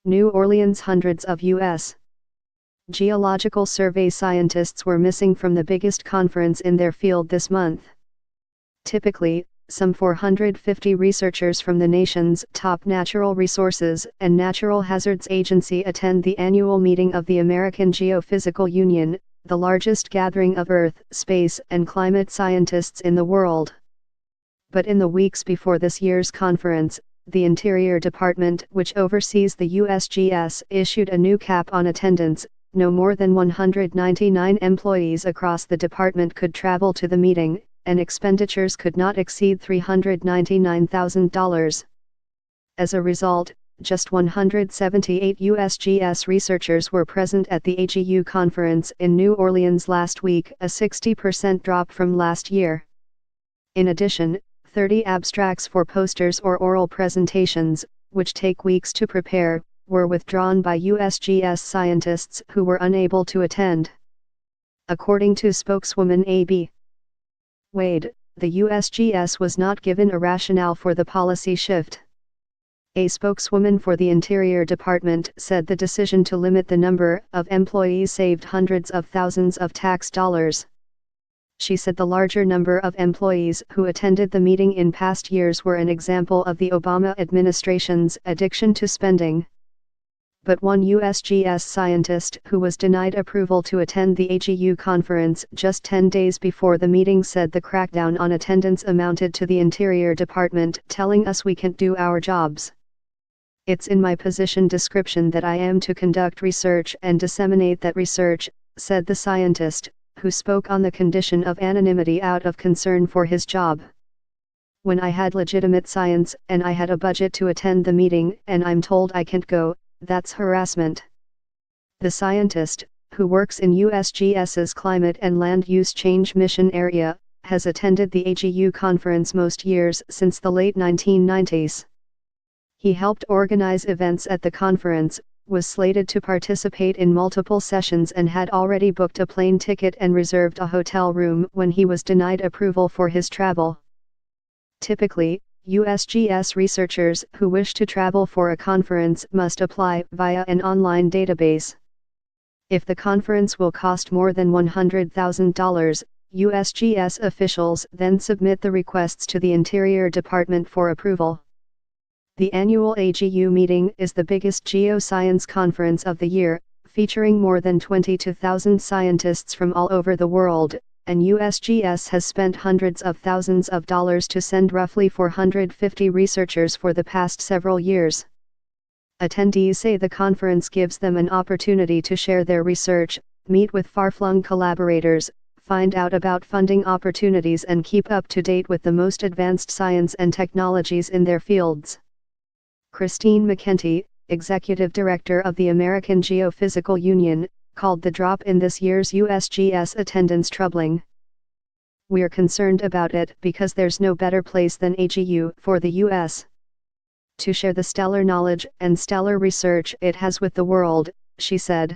New Orleans. Hundreds of U.S. Geological Survey scientists were missing from the biggest conference in their field this month. Typically, some 450 researchers from the nation's top natural resources and natural hazards agency attend the annual meeting of the American Geophysical Union, the largest gathering of Earth, space, and climate scientists in the world. But in the weeks before this year's conference, the Interior Department, which oversees the USGS, issued a new cap on attendance. No more than 199 employees across the department could travel to the meeting, and expenditures could not exceed $399,000. As a result, just 178 USGS researchers were present at the AGU conference in New Orleans last week, a 60% drop from last year. In addition, 30 abstracts for posters or oral presentations, which take weeks to prepare, were withdrawn by USGS scientists who were unable to attend. According to spokeswoman A.B. Wade, the USGS was not given a rationale for the policy shift. A spokeswoman for the Interior Department said the decision to limit the number of employees saved hundreds of thousands of tax dollars. She said the larger number of employees who attended the meeting in past years were an example of the Obama administration's addiction to spending. But one USGS scientist who was denied approval to attend the AGU conference just 10 days before the meeting said the crackdown on attendance amounted to the Interior Department telling us we can't do our jobs. It's in my position description that I am to conduct research and disseminate that research, said the scientist, who spoke on the condition of anonymity out of concern for his job. When I had legitimate science and I had a budget to attend the meeting and I'm told I can't go, that's harassment. The scientist, who works in USGS's Climate and Land Use Change Mission area, has attended the AGU conference most years since the late 1990s. He helped organize events at the conference, was slated to participate in multiple sessions and had already booked a plane ticket and reserved a hotel room when he was denied approval for his travel. Typically, USGS researchers who wish to travel for a conference must apply via an online database. If the conference will cost more than $100,000, USGS officials then submit the requests to the Interior Department for approval. The annual AGU meeting is the biggest geoscience conference of the year, featuring more than 22,000 scientists from all over the world, and USGS has spent hundreds of thousands of dollars to send roughly 450 researchers for the past several years. Attendees say the conference gives them an opportunity to share their research, meet with far-flung collaborators, find out about funding opportunities and keep up to date with the most advanced science and technologies in their fields. Christine McEntee, Executive Director of the American Geophysical Union, called the drop in this year's USGS attendance troubling. "We're concerned about it because there's no better place than AGU for the U.S. to share the stellar knowledge and stellar research it has with the world," she said.